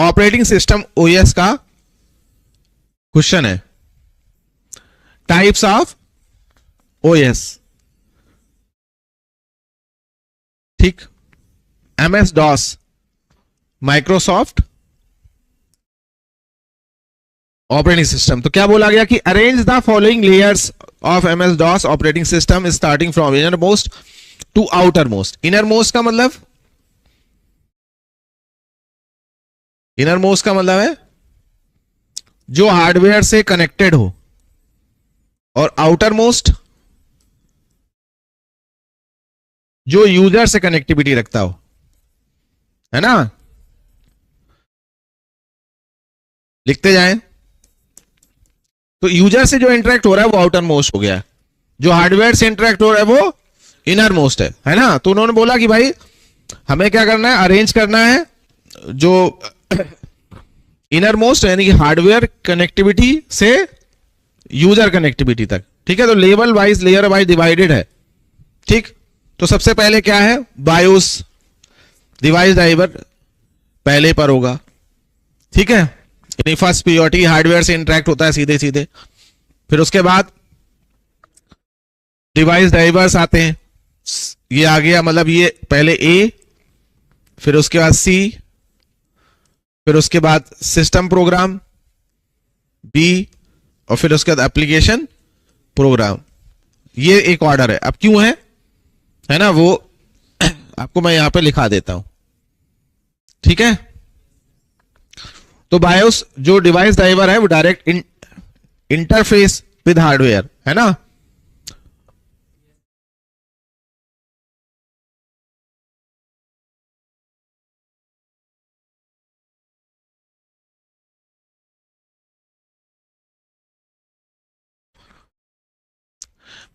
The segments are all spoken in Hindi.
ऑपरेटिंग सिस्टम ओएस का क्वेश्चन है। टाइप्स ऑफ ओएस, ठीक, MS DOS, Microsoft operating system. तो क्या बोला गया कि arrange the following layers of MS DOS operating system starting from inner most to outer most. Inner most का मतलब, इनर मोस्ट का मतलब है जो हार्डवेयर से कनेक्टेड हो, और आउटर मोस्ट जो यूजर से कनेक्टिविटी रखता हो, है ना। लिखते जाएं। तो यूजर से जो इंटरेक्ट हो रहा है वो आउटर मोस्ट हो गया, जो हार्डवेयर से इंटरेक्ट हो रहा है वो इनर मोस्ट है ना। तो उन्होंने बोला कि भाई हमें क्या करना है, अरेंज करना है जो इनर मोस्ट यानी कि हार्डवेयर कनेक्टिविटी से यूजर कनेक्टिविटी तक, ठीक है। तो level wise, layer wise divided है, ठीक। तो सबसे पहले क्या है, बायोस डिवाइस ड्राइवर पहले पर होगा, ठीक है। फर्स्ट प्रियोरिटी हार्डवेयर से इंटरेक्ट होता है सीधे सीधे। फिर उसके बाद डिवाइस ड्राइवर्स आते हैं, ये आ गया, मतलब ये पहले ए, फिर उसके बाद सी, फिर उसके बाद सिस्टम प्रोग्राम बी, और फिर उसके बाद एप्लीकेशन प्रोग्राम। ये एक ऑर्डर है। अब क्यों है ना, वो आपको मैं यहां पे लिखा देता हूं, ठीक है। तो बायोस जो डिवाइस ड्राइवर है वो डायरेक्ट इंटरफेस विद हार्डवेयर, है ना।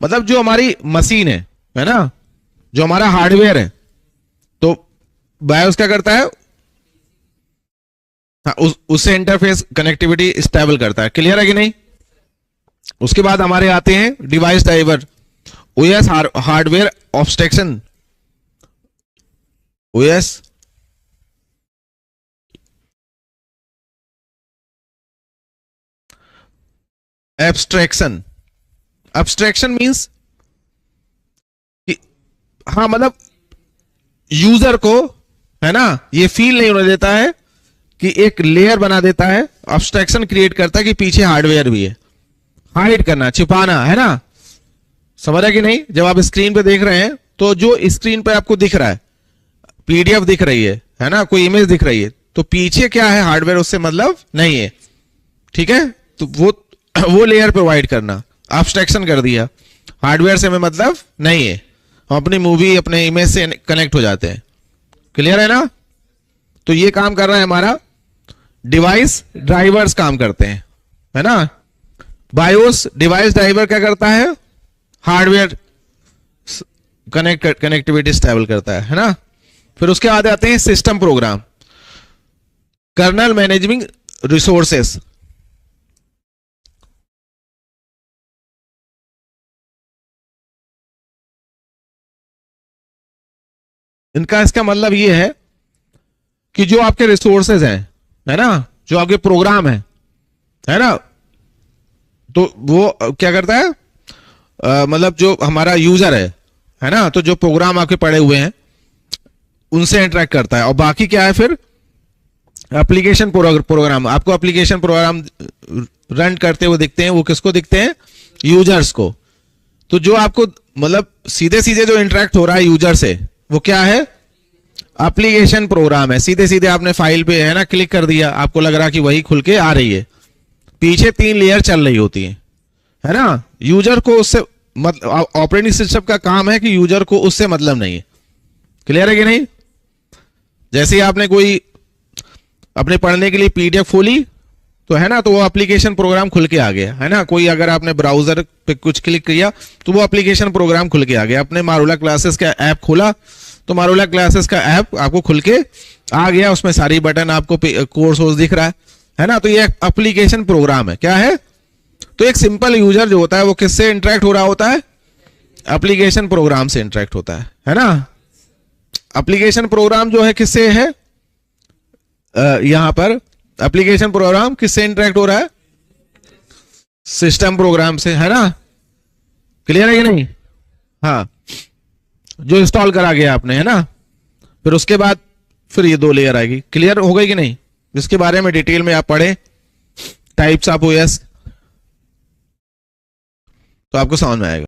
मतलब जो हमारी मशीन है ना, जो हमारा हार्डवेयर है, तो बायोस क्या करता है, हाँ, उससे इंटरफेस कनेक्टिविटी स्टेबल करता है। क्लियर है कि नहीं। उसके बाद हमारे आते हैं device driver, OS hardware obstruction, OS abstraction. Abstraction means, हाँ, मतलब यूजर को, है ना, ये फील नहीं होने देता है कि एक लेयर बना देता है, एब्स्ट्रैक्शन क्रिएट करता है कि पीछे हार्डवेयर भी है। हाइड करना, छिपाना, है ना। समझ रहे कि नहीं। जब आप स्क्रीन पे देख रहे हैं तो जो स्क्रीन पे आपको दिख रहा है, पीडीएफ दिख रही है ना, कोई इमेज दिख रही है, तो पीछे क्या है हार्डवेयर, उससे मतलब नहीं है, ठीक है। तो वो लेयर प्रोवाइड करना, एब्स्ट्रैक्शन कर दिया, हार्डवेयर से हमें मतलब नहीं है, हम अपनी मूवी अपने इमेज से कनेक्ट हो जाते हैं। क्लियर है ना। तो ये काम कर रहा है हमारा डिवाइस ड्राइवर्स, काम करते हैं, है ना। बायोस डिवाइस ड्राइवर क्या करता है, हार्डवेयर कनेक्टिविटी स्टेबल करता है ना। फिर उसके बाद आते हैं system program, kernel managing resources. इनका इसका मतलब ये है कि जो आपके रिसोर्सेज हैं, है ना, जो आपके प्रोग्राम है ना, तो वो क्या करता है, मतलब जो हमारा यूजर है ना, तो जो प्रोग्राम आपके पड़े हुए हैं उनसे इंटरेक्ट करता है। और बाकी क्या है फिर, एप्लीकेशन प्रोग्राम। आपको एप्लीकेशन प्रोग्राम रन करते हुए दिखते हैं, वो किसको दिखते हैं, यूजर्स को। तो जो आपको मतलब सीधे सीधे जो इंटरेक्ट हो रहा है यूजर से, वो क्या है, एप्लीकेशन प्रोग्राम है। सीधे सीधे आपने फाइल पे, है ना, क्लिक कर दिया, आपको लग रहा कि वही खुल के आ रही है, पीछे 3 लेयर चल रही होती है ना। यूजर को उससे मतलब, ऑपरेटिंग सिस्टम का काम है कि यूजर को उससे मतलब नहीं है। क्लियर है कि नहीं। जैसे आपने कोई अपने पढ़ने के लिए पीडीएफ खोली, तो है ना, तो वो एप्लीकेशन प्रोग्राम खुल के आ गया, है ना। कोई अगर आपने ब्राउजर पे कुछ क्लिक किया तो वो एप्लीकेशन प्रोग्राम खुल के आ गया। अपने मारूला क्लासेस का ऐप खोला तो मारूला क्लासेस का ऐप आपको खुल के आ गया, उसमें सारी बटन आपको कोर्स दिख रहा है ना। तो ये एप्लीकेशन प्रोग्राम है। क्या है, तो एक सिंपल यूजर जो होता है वो किससे इंटरेक्ट हो रहा होता है, एप्लीकेशन प्रोग्राम से इंटरेक्ट होता है ना। एप्लीकेशन प्रोग्राम जो है किससे है, यहां पर एप्लीकेशन प्रोग्राम किससे इंटरेक्ट हो रहा है? सिस्टम प्रोग्राम से, है ना? क्लियर है कि नहीं? हाँ, जो इंस्टॉल करा गया आपने, है ना? फिर उसके बाद फिर ये 2 लेयर आएगी। क्लियर हो गई कि नहीं? जिसके बारे में डिटेल में आप पढ़े, टाइप्स ऑफ ओएस, तो आपको समझ में आएगा।